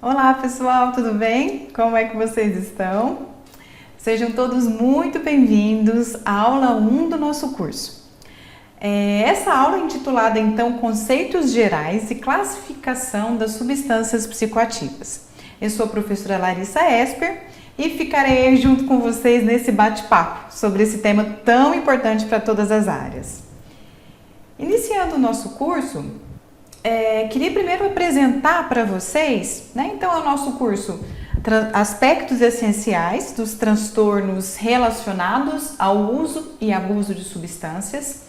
Olá pessoal, tudo bem? Como é que vocês estão? Sejam todos muito bem-vindos à aula 1 do nosso curso. Essa aula é intitulada então Conceitos Gerais e Classificação das Substâncias Psicoativas. Eu sou a professora Larissa Esper e ficarei junto com vocês nesse bate-papo sobre esse tema tão importante para todas as áreas. Iniciando o nosso curso, queria primeiro apresentar para vocês, então é o nosso curso Aspectos Essenciais dos Transtornos Relacionados ao Uso e Abuso de Substâncias.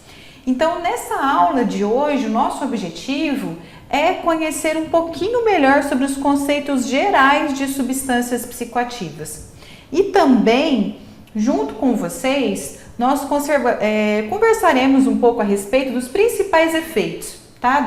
Então, nessa aula de hoje, o nosso objetivo é conhecer um pouquinho melhor sobre os conceitos gerais de substâncias psicoativas. E também, junto com vocês, nós conversaremos um pouco a respeito dos principais efeitos,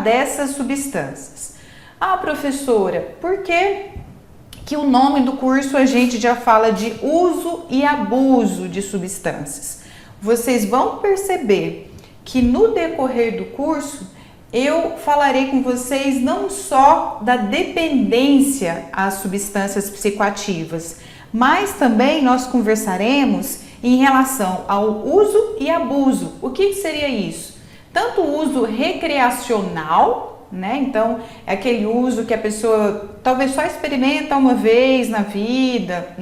dessas substâncias. Ah, professora, por que o nome do curso a gente já fala de uso e abuso de substâncias? Vocês vão perceber que no decorrer do curso eu falarei com vocês não só da dependência às substâncias psicoativas, mas também nós conversaremos em relação ao uso e abuso. O que seria isso? Tanto o uso recreacional, então é aquele uso que a pessoa talvez só experimenta uma vez na vida,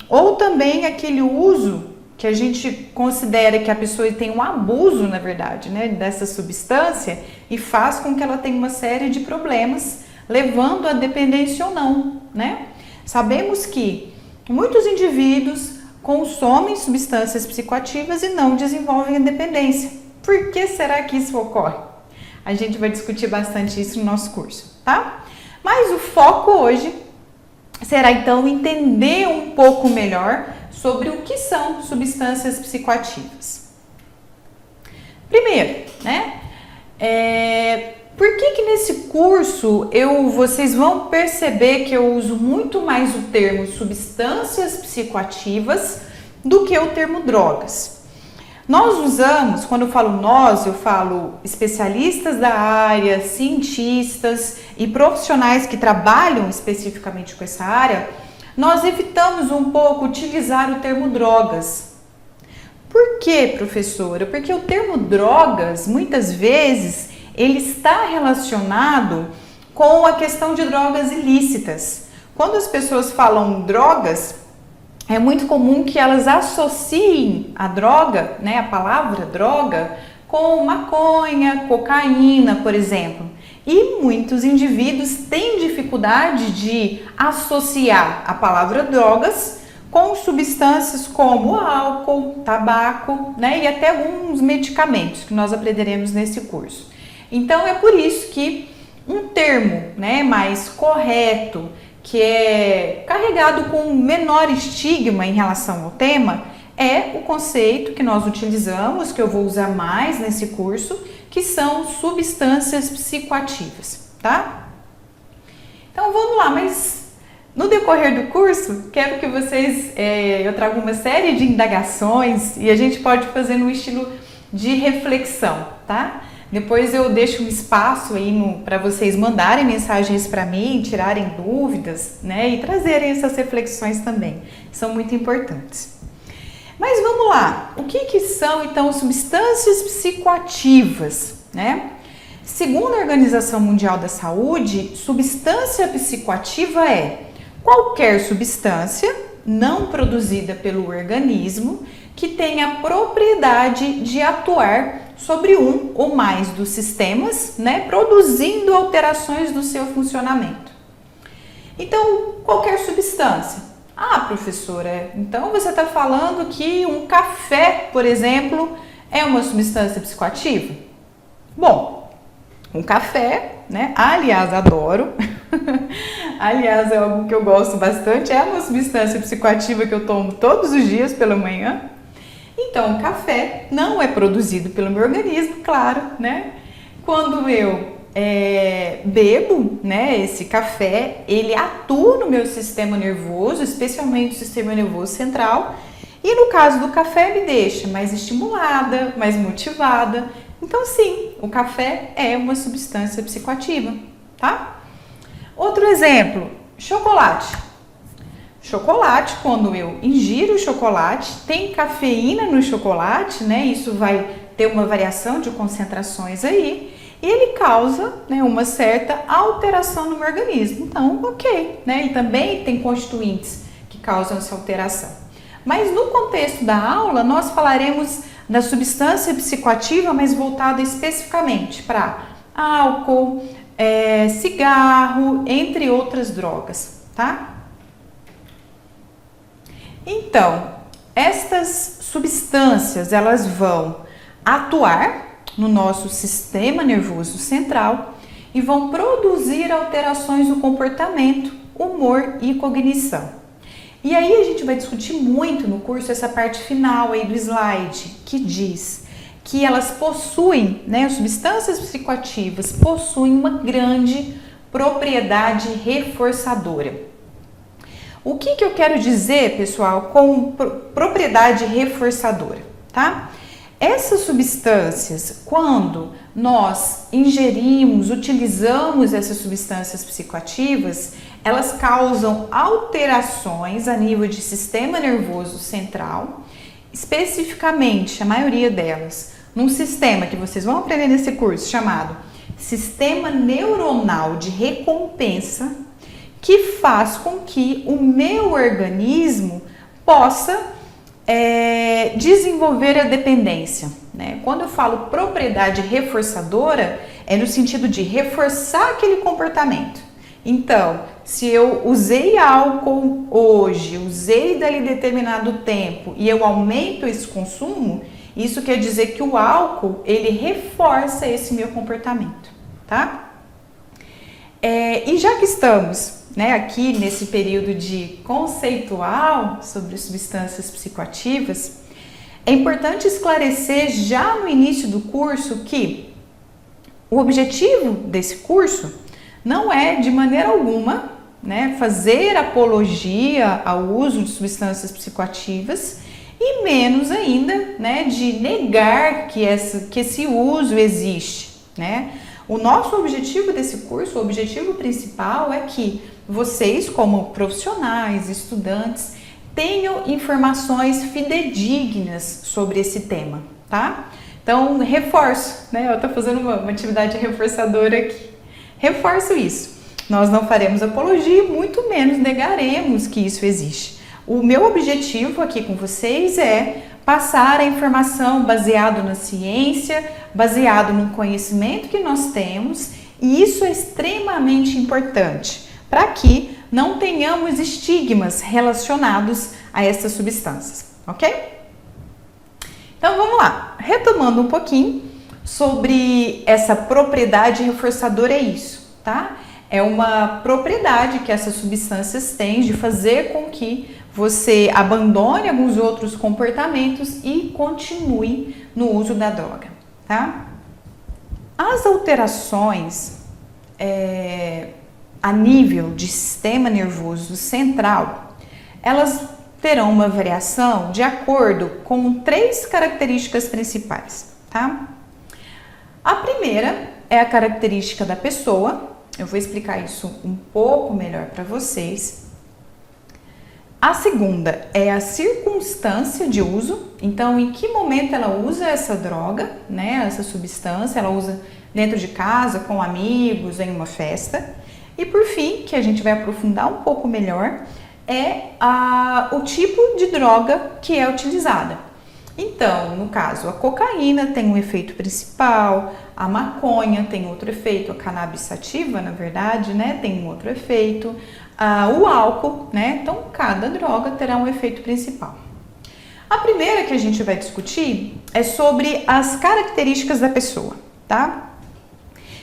ou também aquele uso que a gente considera que a pessoa tem um abuso, na verdade, dessa substância e faz com que ela tenha uma série de problemas, levando à dependência ou não, Sabemos que muitos indivíduos consomem substâncias psicoativas e não desenvolvem a dependência. Por que será que isso ocorre? A gente vai discutir bastante isso no nosso curso, Mas o foco hoje será então entender um pouco melhor sobre o que são substâncias psicoativas. Primeiro, por que nesse curso vocês vão perceber que eu uso muito mais o termo substâncias psicoativas do que o termo drogas? Nós usamos, quando eu falo nós, eu falo especialistas da área, cientistas e profissionais que trabalham especificamente com essa área, nós evitamos um pouco utilizar o termo drogas. Por quê, professora? Porque o termo drogas, muitas vezes, ele está relacionado com a questão de drogas ilícitas. Quando as pessoas falam drogas, é muito comum que elas associem a droga, a palavra droga, com maconha, cocaína, por exemplo. E muitos indivíduos têm dificuldade de associar a palavra drogas com substâncias como álcool, tabaco, e até alguns medicamentos que nós aprenderemos nesse curso. Então é por isso que um termo, mais correto, que é carregado com menor estigma em relação ao tema, é o conceito que nós utilizamos, que eu vou usar mais nesse curso, que são substâncias psicoativas, Então vamos lá, mas no decorrer do curso, quero que vocês, eu trago uma série de indagações e a gente pode fazer no estilo de reflexão, Depois eu deixo um espaço aí para vocês mandarem mensagens para mim, tirarem dúvidas, e trazerem essas reflexões também. São muito importantes. Mas vamos lá. O que são então substâncias psicoativas, Segundo a Organização Mundial da Saúde, substância psicoativa é qualquer substância não produzida pelo organismo que tenha a propriedade de atuar sobre um ou mais dos sistemas, produzindo alterações do seu funcionamento. Então, qualquer substância. Ah, professora, então você está falando que um café, por exemplo, é uma substância psicoativa? Bom, um café, aliás, adoro, aliás, é algo que eu gosto bastante, é uma substância psicoativa que eu tomo todos os dias pela manhã. Então, o café não é produzido pelo meu organismo, claro, Quando eu bebo, esse café, ele atua no meu sistema nervoso, especialmente o sistema nervoso central, e no caso do café me deixa mais estimulada, mais motivada. Então, sim, o café é uma substância psicoativa, Outro exemplo, chocolate. Chocolate, quando eu ingiro o chocolate, tem cafeína no chocolate, né? Isso vai ter uma variação de concentrações aí, e ele causa, né, uma certa alteração no meu organismo. Então, ok, né? E também tem constituintes que causam essa alteração. Mas no contexto da aula, nós falaremos da substância psicoativa, mas voltada especificamente para álcool, cigarro, entre outras drogas, tá? Então, estas substâncias, elas vão atuar no nosso sistema nervoso central e vão produzir alterações no comportamento, humor e cognição. E aí a gente vai discutir muito no curso essa parte final aí do slide, que diz que elas possuem, né, as substâncias psicoativas possuem uma grande propriedade reforçadora. O que eu quero dizer, pessoal, com propriedade reforçadora, tá? Essas substâncias, quando nós ingerimos, utilizamos essas substâncias psicoativas, elas causam alterações a nível de sistema nervoso central, especificamente, a maioria delas, num sistema que vocês vão aprender nesse curso chamado Sistema Neuronal de Recompensa, que faz com que o meu organismo possa desenvolver a dependência, né? Quando eu falo propriedade reforçadora, é no sentido de reforçar aquele comportamento. Então, se eu usei álcool hoje, usei dali determinado tempo e eu aumento esse consumo, isso quer dizer que o álcool, ele reforça esse meu comportamento, tá? E já que estamos, né, aqui nesse período de conceitual sobre substâncias psicoativas, é importante esclarecer já no início do curso que o objetivo desse curso não é de maneira alguma, né, fazer apologia ao uso de substâncias psicoativas e menos ainda, né, de negar que esse uso existe, né? O nosso objetivo desse curso, o objetivo principal é que vocês, como profissionais, estudantes, tenham informações fidedignas sobre esse tema, tá? Então, reforço, né? Eu tô fazendo uma atividade reforçadora aqui. Reforço isso. Nós não faremos apologia, muito menos negaremos que isso existe. O meu objetivo aqui com vocês é passar a informação baseado na ciência, baseado no conhecimento que nós temos, e isso é extremamente importante para que não tenhamos estigmas relacionados a essas substâncias, ok? Então vamos lá, retomando um pouquinho sobre essa propriedade reforçadora, é isso, tá? É uma propriedade que essas substâncias têm de fazer com que você abandone alguns outros comportamentos e continue no uso da droga, tá? As alterações a nível de sistema nervoso central, elas terão uma variação de acordo com 3 características principais, tá? A primeira é a característica da pessoa, eu vou explicar isso um pouco melhor para vocês. A segunda é a circunstância de uso, então em que momento ela usa essa droga, né, essa substância, ela usa dentro de casa, com amigos, em uma festa. E por fim, que a gente vai aprofundar um pouco melhor, é o tipo de droga que é utilizada. Então, no caso, a cocaína tem um efeito principal, a maconha tem outro efeito, a cannabis sativa, na verdade, né, tem um outro efeito, o álcool, né, então cada droga terá um efeito principal. A primeira que a gente vai discutir é sobre as características da pessoa, tá?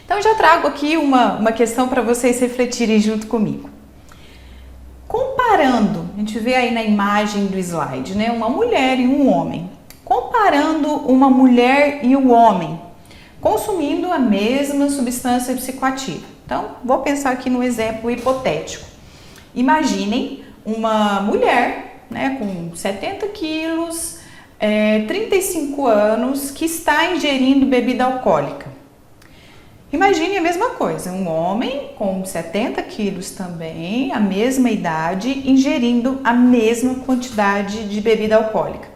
Então, eu já trago aqui uma questão para vocês refletirem junto comigo. Comparando, a gente vê aí na imagem do slide, né, uma mulher e um homem. Comparando uma mulher e um homem consumindo a mesma substância psicoativa. Então, vou pensar aqui no exemplo hipotético. Imaginem uma mulher, né, com 70 quilos, 35 anos, que está ingerindo bebida alcoólica. Imagine a mesma coisa, um homem com 70 quilos também, a mesma idade, ingerindo a mesma quantidade de bebida alcoólica.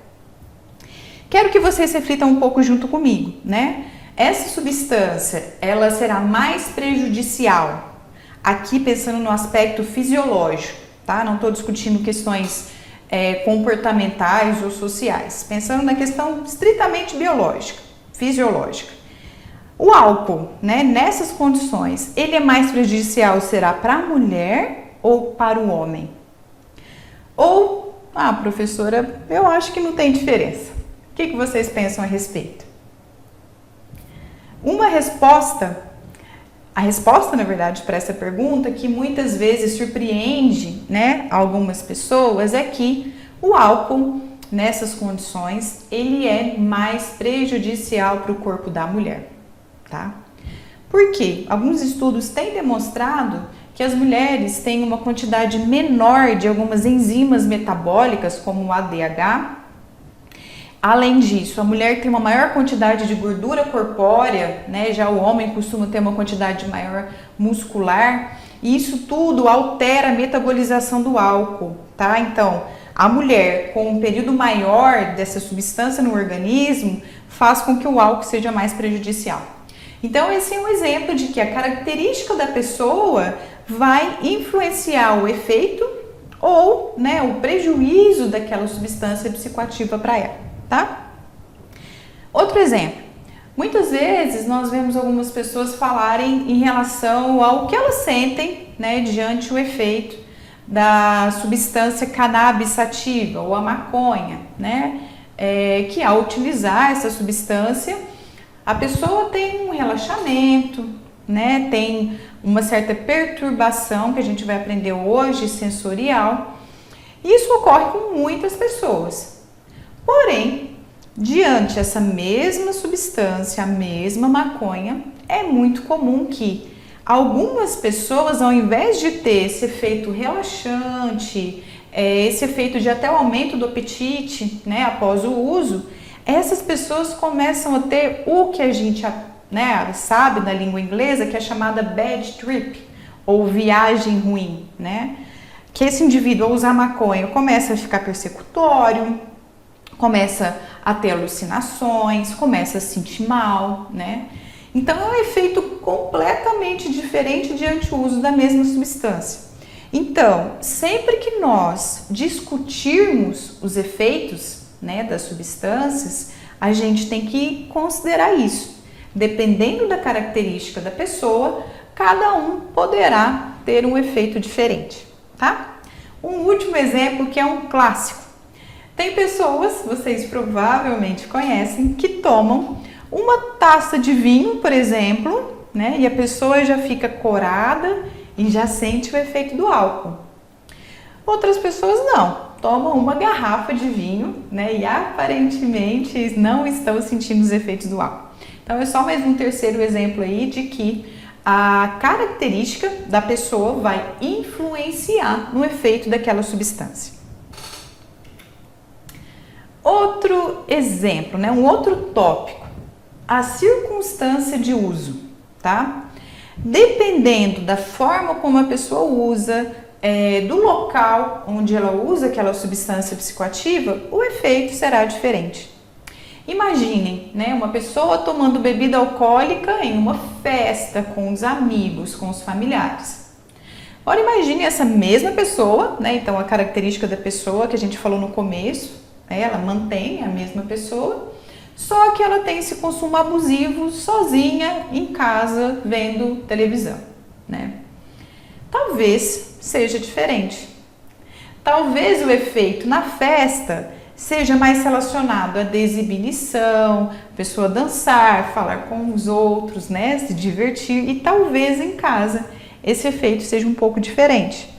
Quero que vocês reflitam um pouco junto comigo, né? Essa substância, ela será mais prejudicial, aqui pensando no aspecto fisiológico, tá? Não estou discutindo questões comportamentais ou sociais, pensando na questão estritamente biológica, fisiológica. O álcool, né, nessas condições, ele é mais prejudicial, será para a mulher ou para o homem? Ou, professora, eu acho que não tem diferença. O que vocês pensam a respeito? A resposta, na verdade, para essa pergunta, que muitas vezes surpreende, né, algumas pessoas, é que o álcool, nessas condições, ele é mais prejudicial para o corpo da mulher, tá? Por quê? Alguns estudos têm demonstrado que as mulheres têm uma quantidade menor de algumas enzimas metabólicas, como o ADH. Além disso, a mulher tem uma maior quantidade de gordura corpórea, né? Já o homem costuma ter uma quantidade maior muscular, e isso tudo altera a metabolização do álcool, tá? Então, a mulher com um período maior dessa substância no organismo faz com que o álcool seja mais prejudicial. Então, esse é um exemplo de que a característica da pessoa vai influenciar o efeito ou, né, o prejuízo daquela substância psicoativa para ela. Tá? Outro exemplo, muitas vezes nós vemos algumas pessoas falarem em relação ao que elas sentem, né, diante o efeito da substância cannabis sativa ou a maconha, né, que ao utilizar essa substância a pessoa tem um relaxamento, né, tem uma certa perturbação que a gente vai aprender hoje, sensorial. Isso ocorre com muitas pessoas. Porém, diante essa mesma substância, a mesma maconha, é muito comum que algumas pessoas, ao invés de ter esse efeito relaxante, esse efeito de até o aumento do apetite, né, após o uso, essas pessoas começam a ter o que a gente, né, sabe na língua inglesa, que é chamada bad trip, ou viagem ruim, né? Que esse indivíduo, ao usar maconha, começa a ficar persecutório, começa a ter alucinações, começa a se sentir mal, né? Então é um efeito completamente diferente diante do uso da mesma substância. Então, sempre que nós discutirmos os efeitos, né, das substâncias, a gente tem que considerar isso. Dependendo da característica da pessoa, cada um poderá ter um efeito diferente, tá? Um último exemplo que é um clássico. Tem pessoas, vocês provavelmente conhecem, que tomam uma taça de vinho, por exemplo, né? E a pessoa já fica corada e já sente o efeito do álcool. Outras pessoas não, tomam uma garrafa de vinho, né? E aparentemente não estão sentindo os efeitos do álcool. Então é só mais um terceiro exemplo aí de que a característica da pessoa vai influenciar no efeito daquela substância. Outro exemplo, né? Um outro tópico, a circunstância de uso, tá? Dependendo da forma como a pessoa usa, do local onde ela usa aquela substância psicoativa, o efeito será diferente. Imaginem, né, uma pessoa tomando bebida alcoólica em uma festa com os amigos, com os familiares. Agora imagine essa mesma pessoa, né? Então a característica da pessoa que a gente falou no começo, ela mantém a mesma pessoa, só que ela tem esse consumo abusivo sozinha em casa vendo televisão, né? Talvez seja diferente. Talvez o efeito na festa seja mais relacionado à desinhibição, a pessoa dançar, falar com os outros, né, se divertir, e talvez em casa esse efeito seja um pouco diferente.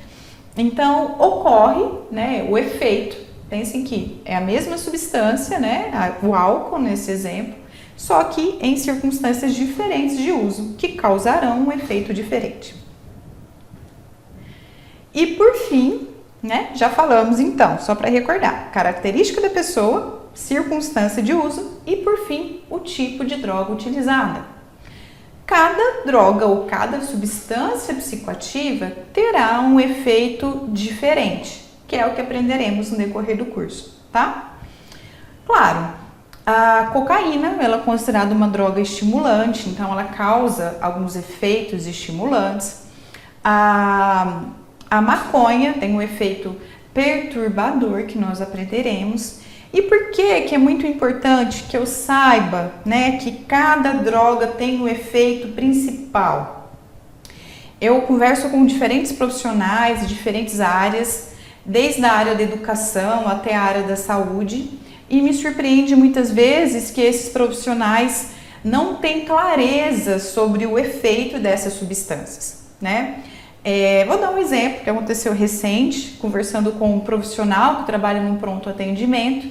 Então ocorre, né, o efeito. Pensem que é a mesma substância, né, o álcool nesse exemplo, só que em circunstâncias diferentes de uso, que causarão um efeito diferente. E por fim, né, já falamos então, só para recordar, característica da pessoa, circunstância de uso e por fim, o tipo de droga utilizada. cada droga ou cada substância psicoativa terá um efeito diferente, que é o que aprenderemos no decorrer do curso, tá? Claro, a cocaína, ela é considerada uma droga estimulante, então ela causa alguns efeitos estimulantes. A maconha tem um efeito perturbador, que nós aprenderemos. E por que é muito importante que eu saiba, né, que cada droga tem um efeito principal? Eu converso com diferentes profissionais de diferentes áreas, desde a área da educação até a área da saúde, e me surpreende muitas vezes que esses profissionais não têm clareza sobre o efeito dessas substâncias, né? Vou dar um exemplo que aconteceu recente, conversando com um profissional que trabalha no pronto atendimento.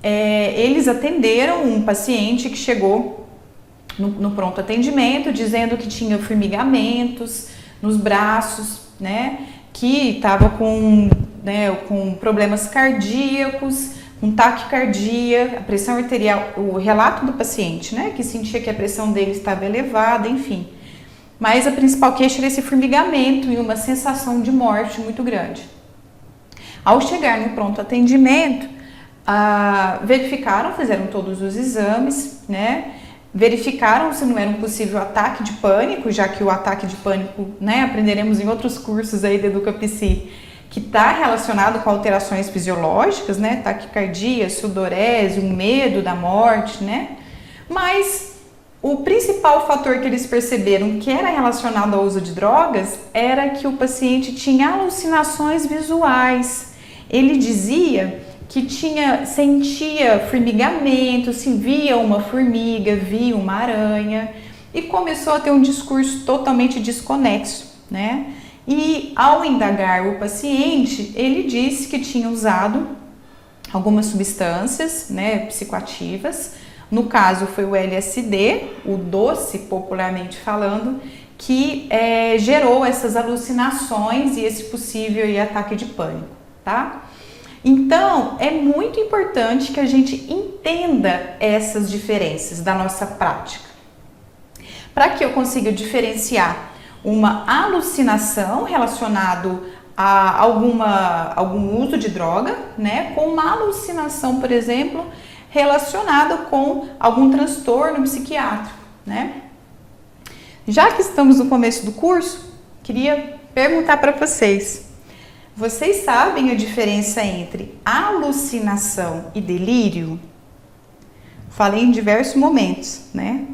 Eles atenderam um paciente que chegou no pronto atendimento dizendo que tinha formigamentos nos braços, né? Que estava com problemas cardíacos, com taquicardia, a pressão arterial, o relato do paciente, né? Que sentia que a pressão dele estava elevada, enfim. Mas a principal queixa era esse formigamento e uma sensação de morte muito grande. Ao chegar no pronto atendimento, verificaram, fizeram todos os exames, né? Verificaram se não era um possível ataque de pânico, já que o ataque de pânico, né, aprenderemos em outros cursos aí da EducaPsi, que está relacionado com alterações fisiológicas, né? Taquicardia, sudorese, o medo da morte, né? Mas o principal fator que eles perceberam que era relacionado ao uso de drogas era que o paciente tinha alucinações visuais. Ele dizia que sentia formigamento, se via uma formiga, via uma aranha, e começou a ter um discurso totalmente desconexo, né? E ao indagar o paciente, ele disse que tinha usado algumas substâncias, né, psicoativas. No caso foi o LSD, o doce popularmente falando, que gerou essas alucinações e esse possível ataque de pânico, tá? Então, é muito importante que a gente entenda essas diferenças da nossa prática. Para que eu consiga diferenciar uma alucinação relacionada a algum uso de droga, né, com uma alucinação, por exemplo, relacionada com algum transtorno psiquiátrico, né? Já que estamos no começo do curso, queria perguntar para vocês. Vocês sabem a diferença entre alucinação e delírio? Falei em diversos momentos, né?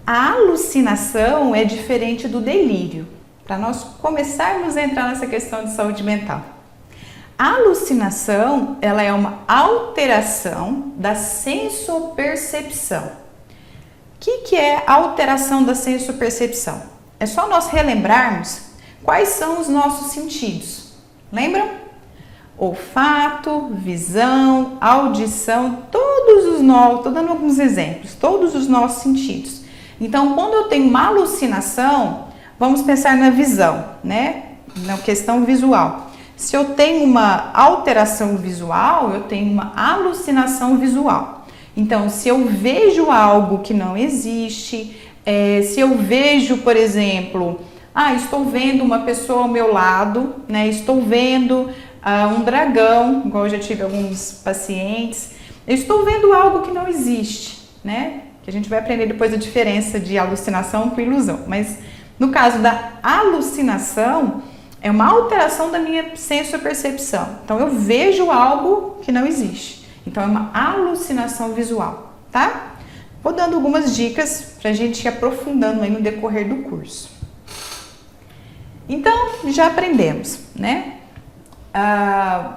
A alucinação é diferente do delírio, para nós começarmos a entrar nessa questão de saúde mental. A alucinação, ela é uma alteração da sensopercepção. O que é a alteração da sensopercepção? É só nós relembrarmos quais são os nossos sentidos. Lembram? Olfato, visão, audição, estou dando alguns exemplos, todos os nossos sentidos. Então, quando eu tenho uma alucinação, vamos pensar na visão, né? Na questão visual. Se eu tenho uma alteração visual, eu tenho uma alucinação visual. Então, se eu vejo algo que não existe, se eu vejo, por exemplo, estou vendo uma pessoa ao meu lado, né? Estou vendo um dragão, igual eu já tive alguns pacientes, eu estou vendo algo que não existe, né? Que a gente vai aprender depois a diferença de alucinação com ilusão. Mas no caso da alucinação, é uma alteração da minha sensopercepção. Então, eu vejo algo que não existe. Então, é uma alucinação visual, tá? Vou dando algumas dicas para a gente ir aprofundando aí no decorrer do curso. Então, já aprendemos, né?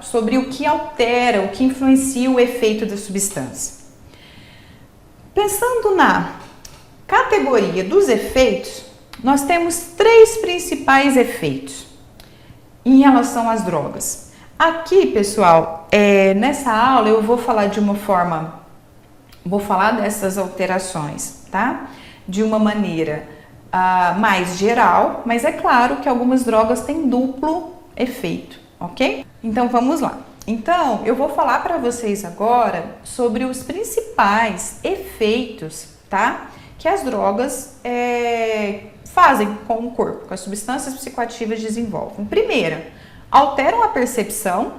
Sobre o que altera, o que influencia o efeito da substância. Pensando na categoria dos efeitos, nós temos 3 principais efeitos em relação às drogas. Aqui, pessoal, nessa aula eu vou falar vou falar dessas alterações, tá? De uma maneira mais geral, mas é claro que algumas drogas têm duplo efeito, ok? Então vamos lá. Então, eu vou falar para vocês agora sobre os principais efeitos, tá? que as drogas fazem com o corpo, que as substâncias psicoativas desenvolvem. Primeira, alteram a percepção.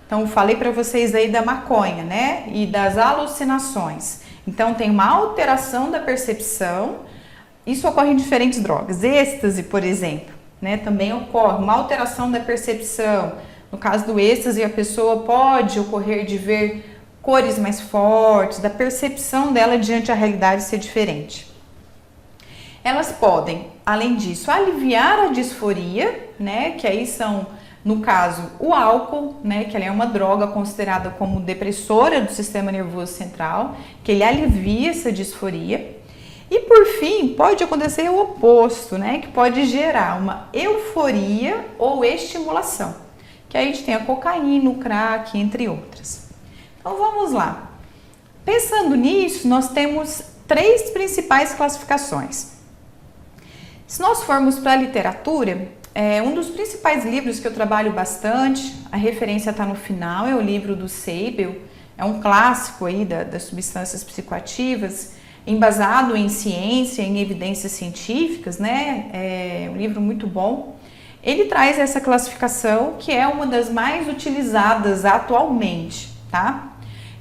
Então, falei para vocês aí da maconha, né? E das alucinações. Então, tem uma alteração da percepção. Isso ocorre em diferentes drogas. Êxtase, por exemplo, né? Também ocorre uma alteração da percepção. No caso do êxtase, a pessoa pode ocorrer de ver cores mais fortes, da percepção dela diante da realidade ser diferente. Elas podem, além disso, aliviar a disforia, né? Que aí são, no caso, o álcool, né? Que ele é uma droga considerada como depressora do sistema nervoso central, que ele alivia essa disforia. E por fim, pode acontecer o oposto, né? Que pode gerar uma euforia ou estimulação. Que aí a gente tem a cocaína, o crack, entre outras. Então vamos lá. Pensando nisso, nós temos 3 principais classificações. Se nós formos para a literatura, um dos principais livros que eu trabalho bastante, a referência está no final, é o livro do Seibel, é um clássico aí das substâncias psicoativas, embasado em ciência, em evidências científicas, né? É um livro muito bom. Ele traz essa classificação que é uma das mais utilizadas atualmente, tá?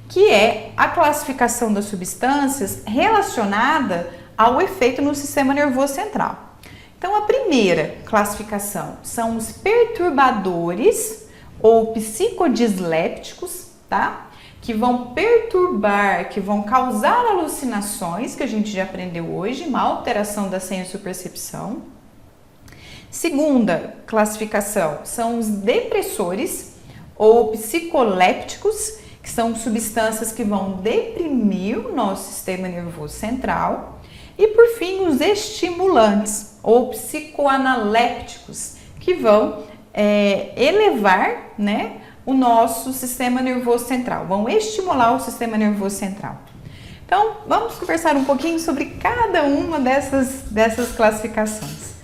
Que é a classificação das substâncias relacionada ao efeito no sistema nervoso central. Então, a primeira classificação são os perturbadores ou psicodislépticos, tá? Que vão perturbar, que vão causar alucinações, que a gente já aprendeu hoje, uma alteração da senso-percepção. Segunda classificação são os depressores ou psicolépticos, que são substâncias que vão deprimir o nosso sistema nervoso central. E por fim, os estimulantes ou psicoanalépticos, que vão elevar, né, o nosso sistema nervoso central, vão estimular o sistema nervoso central. Então, vamos conversar um pouquinho sobre cada uma dessas classificações.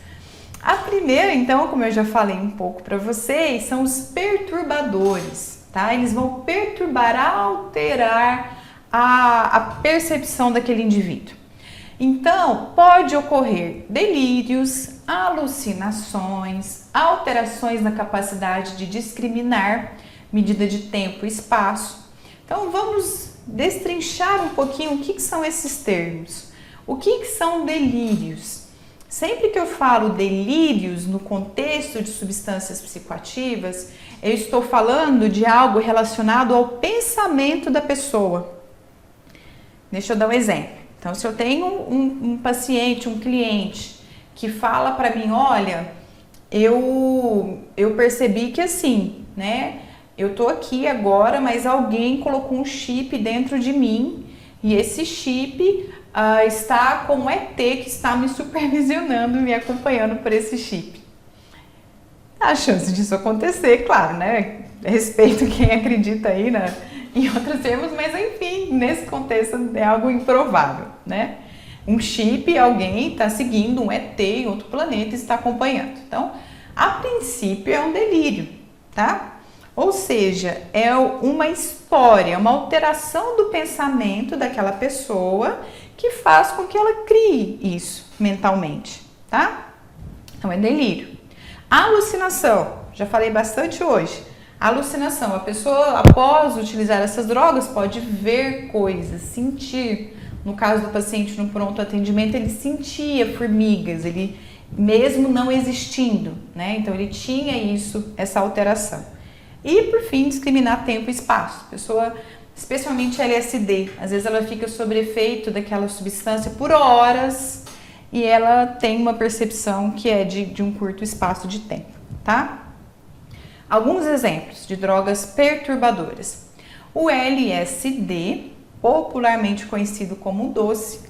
A primeira, então, como eu já falei um pouco para vocês, são os perturbadores, tá? Eles vão perturbar, alterar a percepção daquele indivíduo. Então, pode ocorrer delírios, alucinações, alterações na capacidade de discriminar, medida de tempo e espaço. Então, vamos destrinchar um pouquinho o que são esses termos. O que são delírios? Sempre que eu falo delírios no contexto de substâncias psicoativas, eu estou falando de algo relacionado ao pensamento da pessoa. Deixa eu dar um exemplo. Então, se eu tenho um paciente, um cliente, que fala para mim, olha, eu percebi que assim, né, eu tô aqui agora, mas alguém colocou um chip dentro de mim e esse chip está com um ET que está me supervisionando, me acompanhando por esse chip. A chance disso acontecer, claro, né, respeito quem acredita aí, né, em outros termos, mas enfim, nesse contexto é algo improvável, né? Um chip, alguém está seguindo um ET em outro planeta e está acompanhando. Então, a princípio é um delírio, tá? Ou seja, é uma história, uma alteração do pensamento daquela pessoa que faz com que ela crie isso mentalmente, tá? Então, é delírio. Alucinação, já falei bastante hoje. Alucinação, a pessoa após utilizar essas drogas pode ver coisas, sentir. No caso do paciente no pronto atendimento, ele sentia formigas, ele mesmo não existindo, né? Então ele tinha essa alteração. E por fim, discriminar tempo e espaço. A pessoa, especialmente LSD, às vezes ela fica sob efeito daquela substância por horas e ela tem uma percepção que é de um curto espaço de tempo, tá? Alguns exemplos de drogas perturbadoras. O LSD, popularmente conhecido como doce,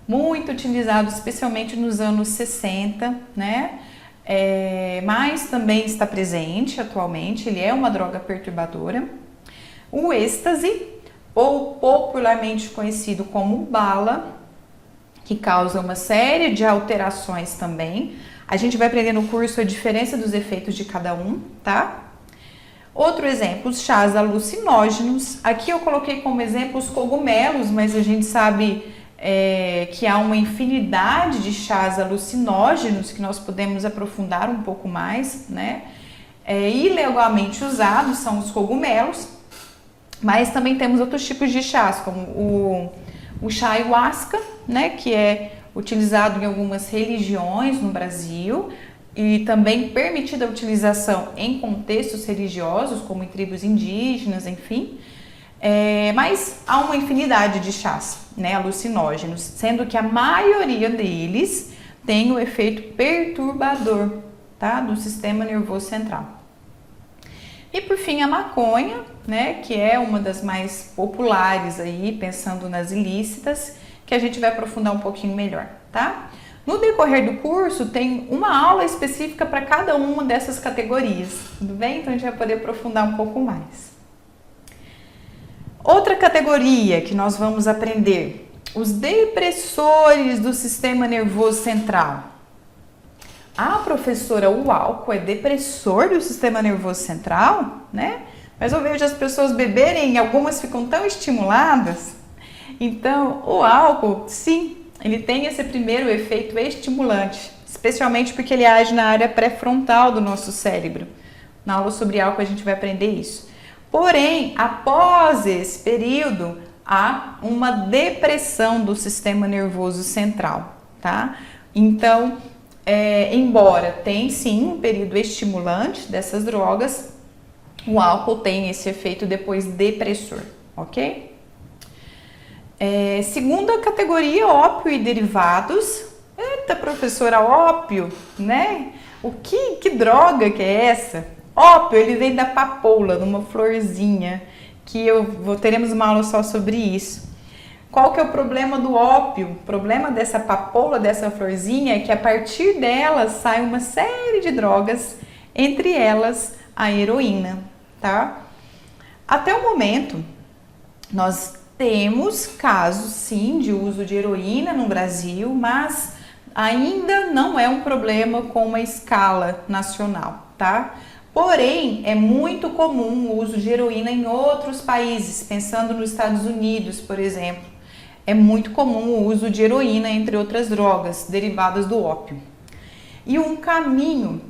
muito utilizado especialmente nos anos 60, né? Mas também está presente atualmente, ele é uma droga perturbadora. O êxtase, ou popularmente conhecido como bala, que causa uma série de alterações também. A gente vai aprender no curso a diferença dos efeitos de cada um, tá? Outro exemplo, os chás alucinógenos. Aqui eu coloquei como exemplo os cogumelos, mas a gente sabe que há uma infinidade de chás alucinógenos que nós podemos aprofundar um pouco mais, né? Ilegalmente usados são os cogumelos, mas também temos outros tipos de chás, como o chá ayahuasca, né? Que é utilizado em algumas religiões no Brasil e também permitida a utilização em contextos religiosos, como em tribos indígenas, enfim. Mas há uma infinidade de chás, né, alucinógenos, sendo que a maioria deles tem o efeito perturbador, tá, do sistema nervoso central. E por fim a maconha, né, que é uma das mais populares aí, pensando nas ilícitas, que a gente vai aprofundar um pouquinho melhor, tá? No decorrer do curso tem uma aula específica para cada uma dessas categorias, tudo bem? Então a gente vai poder aprofundar um pouco mais. Outra categoria que nós vamos aprender, os depressores do sistema nervoso central. Ah, professora, o álcool é depressor do sistema nervoso central, né? Mas eu vejo as pessoas beberem e algumas ficam tão estimuladas. Então, o álcool, sim, ele tem esse primeiro efeito estimulante, especialmente porque ele age na área pré-frontal do nosso cérebro. Na aula sobre álcool a gente vai aprender isso. Porém, após esse período, há uma depressão do sistema nervoso central, tá? Então, embora tenha sim um período estimulante dessas drogas, o álcool tem esse efeito depois depressor, ok? Segunda categoria, ópio e derivados. Eita, professora, ópio, né? Que droga que é essa? Ópio, ele vem da papoula, numa florzinha, que teremos uma aula só sobre isso. Qual que é o problema do ópio? O problema dessa papoula, dessa florzinha, é que a partir dela sai uma série de drogas, entre elas a heroína, tá? Até o momento, nós temos casos, sim, de uso de heroína no Brasil, mas ainda não é um problema com uma escala nacional, tá? Porém, é muito comum o uso de heroína em outros países, pensando nos Estados Unidos, por exemplo. É muito comum o uso de heroína, entre outras drogas, derivadas do ópio. E um caminho,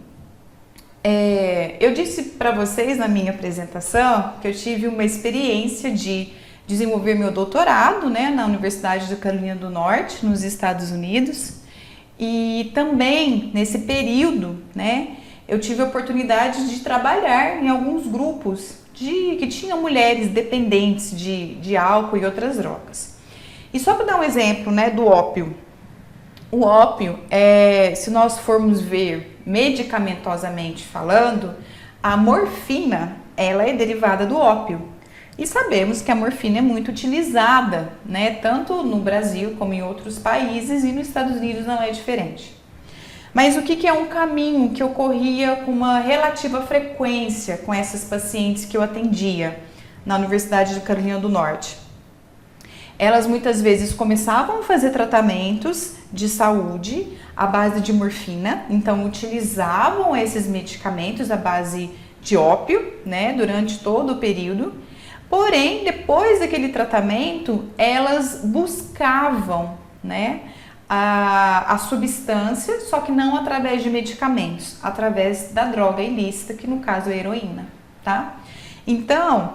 eu disse para vocês na minha apresentação que eu tive uma experiência de desenvolver meu doutorado, né, na Universidade da Carolina do Norte, nos Estados Unidos. E também, nesse período, né, eu tive a oportunidade de trabalhar em alguns grupos que tinham mulheres dependentes de álcool e outras drogas. E só para dar um exemplo, né, do ópio. O ópio, se nós formos ver medicamentosamente falando, a morfina, ela é derivada do ópio. E sabemos que a morfina é muito utilizada, né, tanto no Brasil como em outros países, e nos Estados Unidos não é diferente. Mas o que é um caminho que ocorria com uma relativa frequência com essas pacientes que eu atendia na Universidade de Carolina do Norte? Elas muitas vezes começavam a fazer tratamentos de saúde à base de morfina, então utilizavam esses medicamentos à base de ópio, né, durante todo o período. Porém, depois daquele tratamento, elas buscavam, né, a substância, só que não através de medicamentos, através da droga ilícita, que no caso é a heroína, tá? Então,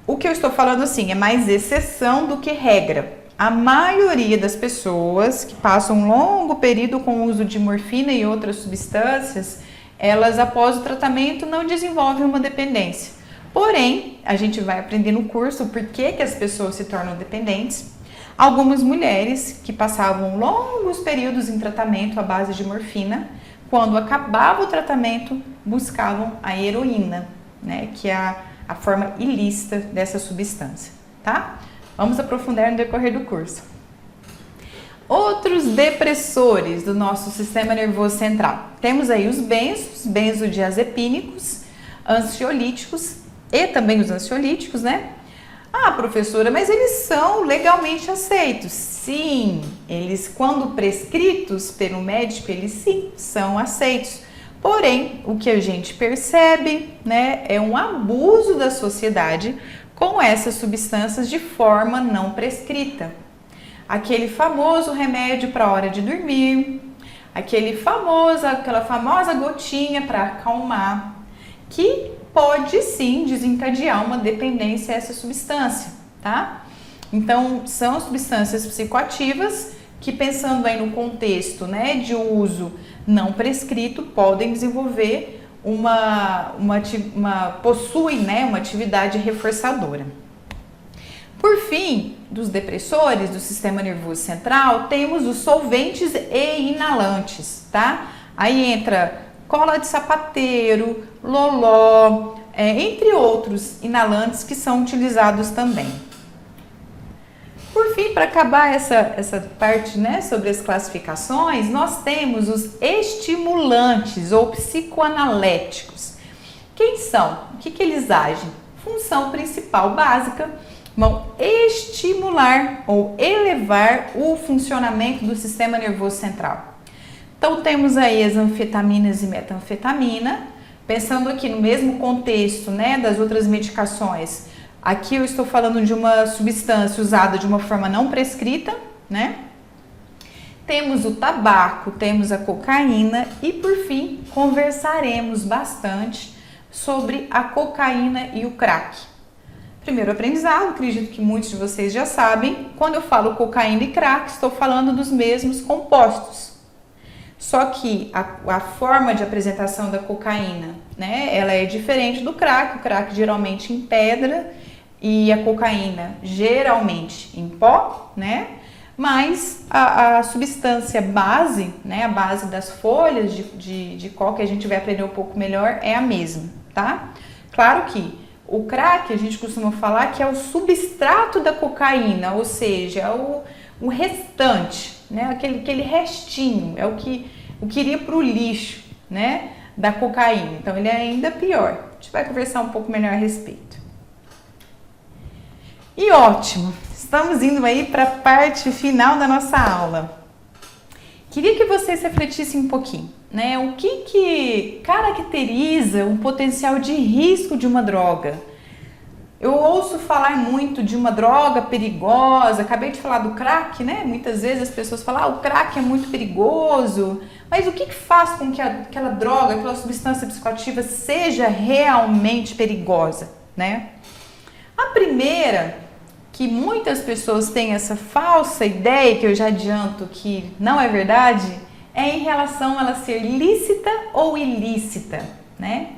o que eu estou falando assim é mais exceção do que regra. A maioria das pessoas que passam um longo período com o uso de morfina e outras substâncias, elas após o tratamento não desenvolvem uma dependência. Porém, a gente vai aprender no curso por que as pessoas se tornam dependentes. Algumas mulheres que passavam longos períodos em tratamento à base de morfina, quando acabava o tratamento, buscavam a heroína, né, que é a forma ilícita dessa substância, tá? Vamos aprofundar no decorrer do curso. Outros depressores do nosso sistema nervoso central. Temos aí os benzodiazepínicos, ansiolíticos e também os ansiolíticos, né? Ah, professora, mas eles são legalmente aceitos. Sim, eles, quando prescritos pelo médico, eles sim são aceitos. Porém, o que a gente percebe, né, é um abuso da sociedade com essas substâncias de forma não prescrita. aquele famoso remédio para a hora de dormir, aquela famosa gotinha para acalmar, que pode sim desencadear uma dependência a essa substância, tá? Então, são substâncias psicoativas que, pensando aí no contexto, né, de uso não prescrito, podem desenvolver possuem, né, uma atividade reforçadora. Por fim, dos depressores do sistema nervoso central, temos os solventes e inalantes, tá? Aí entra cola de sapateiro, loló, entre outros inalantes que são utilizados também. Por fim, para acabar essa parte, né, sobre as classificações, nós temos os estimulantes ou psicoanaléticos. Quem são? O que eles agem? Função principal básica, vão estimular ou elevar o funcionamento do sistema nervoso central. Então, temos aí as anfetaminas e metanfetamina. Pensando aqui no mesmo contexto, né, das outras medicações, aqui eu estou falando de uma substância usada de uma forma não prescrita, né? Temos o tabaco, temos a cocaína e, por fim, conversaremos bastante sobre a cocaína e o crack. Primeiro aprendizado, acredito que muitos de vocês já sabem, quando eu falo cocaína e crack, estou falando dos mesmos compostos. Só que a forma de apresentação da cocaína, né, ela é diferente do crack. O crack geralmente em pedra e a cocaína geralmente em pó, né? Mas a substância base, né, a base das folhas de coca, que a gente vai aprender um pouco melhor, é a mesma, tá? Claro que o crack, a gente costuma falar que é o substrato da cocaína, ou seja, é o restante, né? Aquele restinho, é o que iria para o lixo, né, da cocaína. Então, ele é ainda pior. A gente vai conversar um pouco melhor a respeito. E ótimo, estamos indo aí para a parte final da nossa aula. Queria que vocês refletissem um pouquinho, né? O que caracteriza um potencial de risco de uma droga? Eu ouço falar muito de uma droga perigosa, acabei de falar do crack, né? Muitas vezes as pessoas falam, o crack é muito perigoso, mas o que faz com que aquela droga, aquela substância psicoativa seja realmente perigosa, né? A primeira, que muitas pessoas têm essa falsa ideia, que eu já adianto que não é verdade, é em relação a ela ser lícita ou ilícita, né?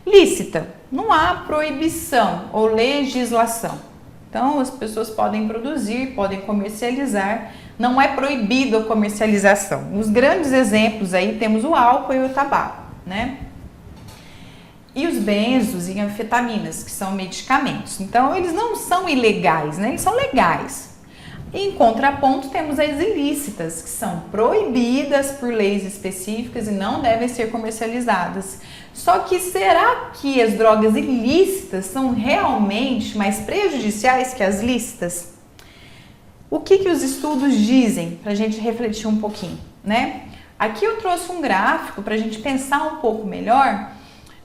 Lícita, não há proibição ou legislação. Então, as pessoas podem produzir, podem comercializar, não é proibido a comercialização. Os grandes exemplos aí temos o álcool e o tabaco, né? E os benzos e anfetaminas, que são medicamentos. Então, eles não são ilegais, né? Eles são legais. Em contraponto, temos as ilícitas, que são proibidas por leis específicas e não devem ser comercializadas. Só que será que as drogas ilícitas são realmente mais prejudiciais que as lícitas? O que os estudos dizem, para a gente refletir um pouquinho, né? Aqui eu trouxe um gráfico para a gente pensar um pouco melhor.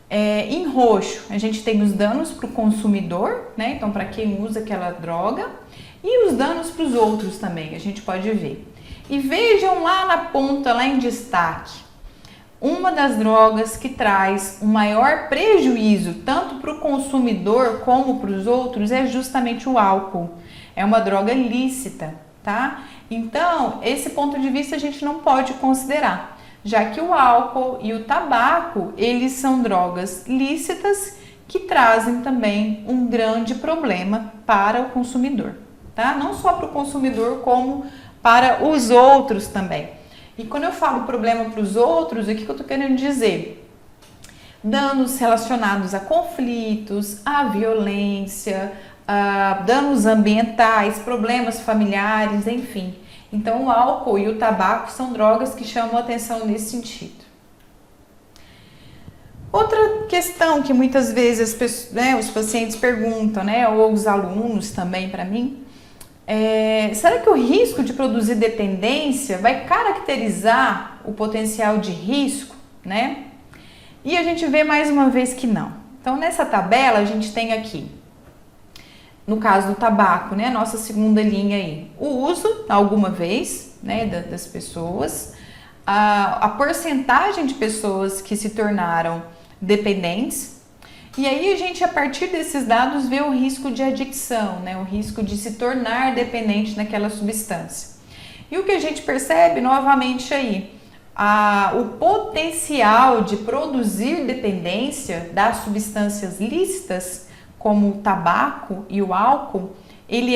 Em roxo, a gente tem os danos para o consumidor, né? Então, para quem usa aquela droga, e os danos para os outros também, a gente pode ver. E vejam lá na ponta, lá em destaque, uma das drogas que traz um maior prejuízo, tanto para o consumidor como para os outros, é justamente o álcool. É uma droga lícita, tá? Então, esse ponto de vista a gente não pode considerar, já que o álcool e o tabaco, eles são drogas lícitas que trazem também um grande problema para o consumidor, tá? Não só para o consumidor, como para os outros também. E quando eu falo problema para os outros, o que eu estou querendo dizer? Danos relacionados a conflitos, a violência, a danos ambientais, problemas familiares, enfim. Então, o álcool e o tabaco são drogas que chamam a atenção nesse sentido. Outra questão que muitas vezes os pacientes perguntam, né, ou os alunos também para mim, será que o risco de produzir dependência vai caracterizar o potencial de risco, né? E a gente vê mais uma vez que não. Então, nessa tabela, a gente tem aqui no caso do tabaco, né, a nossa segunda linha aí, o uso alguma vez, né, das pessoas, a porcentagem de pessoas que se tornaram dependentes, e aí a gente, a partir desses dados, vê o risco de adicção, né, o risco de se tornar dependente naquela substância. E o que a gente percebe novamente aí, o potencial de produzir dependência das substâncias lícitas, como o tabaco e o álcool, ele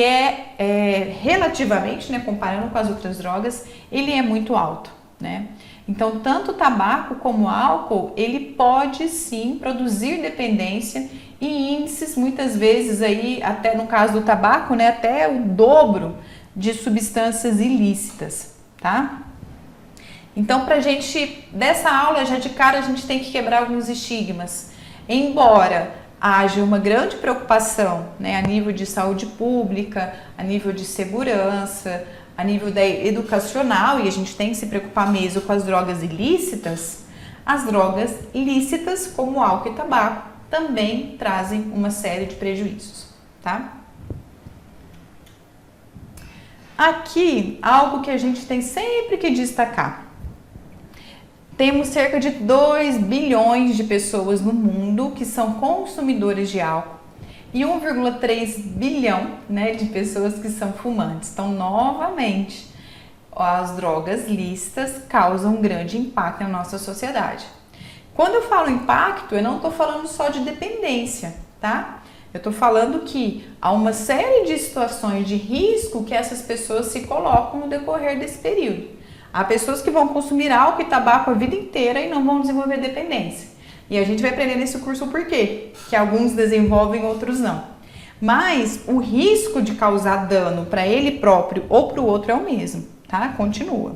relativamente, né, comparando com as outras drogas, ele é muito alto, né? Então, tanto o tabaco como o álcool, ele pode sim produzir dependência e índices, muitas vezes aí, até no caso do tabaco, né, até o dobro de substâncias ilícitas, tá? Então, pra gente, dessa aula, já de cara, a gente tem que quebrar alguns estigmas. Embora haja uma grande preocupação, né, a nível de saúde pública, a nível de segurança, a nível educacional, e a gente tem que se preocupar mesmo com as drogas ilícitas, as drogas lícitas, como álcool e tabaco, também trazem uma série de prejuízos, tá? Aqui, algo que a gente tem sempre que destacar. Temos cerca de 2 bilhões de pessoas no mundo que são consumidores de álcool e 1,3 bilhão, né, de pessoas que são fumantes. Então, novamente, as drogas lícitas causam um grande impacto na nossa sociedade. Quando eu falo impacto, eu não estou falando só de dependência, tá? Eu estou falando que há uma série de situações de risco que essas pessoas se colocam no decorrer desse período. Há pessoas que vão consumir álcool e tabaco a vida inteira e não vão desenvolver dependência. E a gente vai aprender nesse curso o porquê, que alguns desenvolvem, outros não. Mas o risco de causar dano para ele próprio ou para o outro é o mesmo, tá? Continua.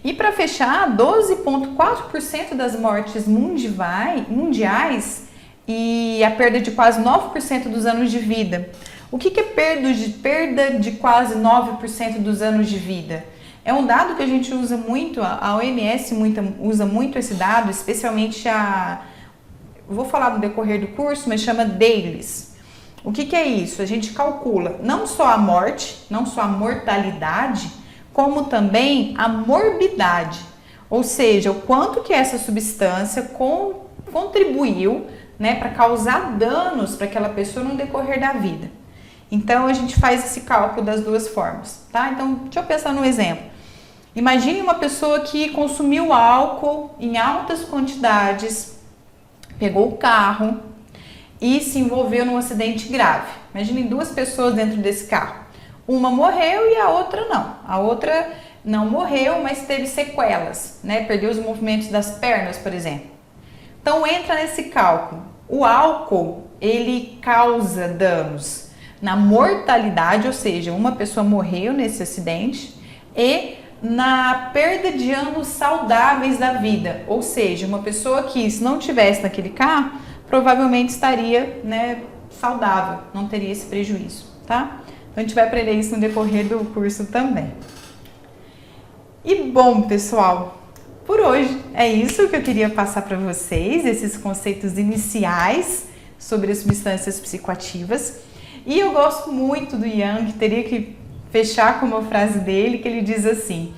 E para fechar, 12,4% das mortes mundiais e a perda de quase 9% dos anos de vida. O que é perda de quase 9% dos anos de vida? É um dado que a gente usa muito, a OMS usa muito esse dado, especialmente vou falar no decorrer do curso, mas chama DAILYs. O que é isso? A gente calcula não só a morte, não só a mortalidade, como também a morbidade. Ou seja, o quanto que essa substância contribuiu, né, para causar danos para aquela pessoa no decorrer da vida. Então, a gente faz esse cálculo das duas formas, tá? Então, deixa eu pensar num exemplo. Imagine uma pessoa que consumiu álcool em altas quantidades, pegou o carro e se envolveu num acidente grave. Imagine 2 pessoas dentro desse carro. Uma morreu e a outra não. A outra não morreu, mas teve sequelas, né? Perdeu os movimentos das pernas, por exemplo. Então, entra nesse cálculo. O álcool, ele causa danos na mortalidade, ou seja, uma pessoa morreu nesse acidente, e na perda de anos saudáveis da vida, ou seja, uma pessoa que, se não tivesse naquele carro, provavelmente estaria, né, saudável, não teria esse prejuízo, tá? Então a gente vai aprender isso no decorrer do curso também. E bom, pessoal, por hoje é isso que eu queria passar para vocês, esses conceitos iniciais sobre as substâncias psicoativas. E eu gosto muito do Jung, teria que fechar com uma frase dele, que ele diz assim: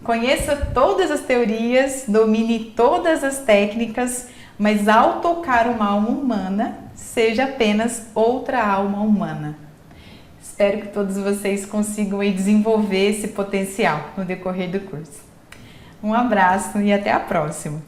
conheça todas as teorias, domine todas as técnicas, mas ao tocar uma alma humana, seja apenas outra alma humana. Espero que todos vocês consigam aí desenvolver esse potencial no decorrer do curso. Um abraço e até a próxima!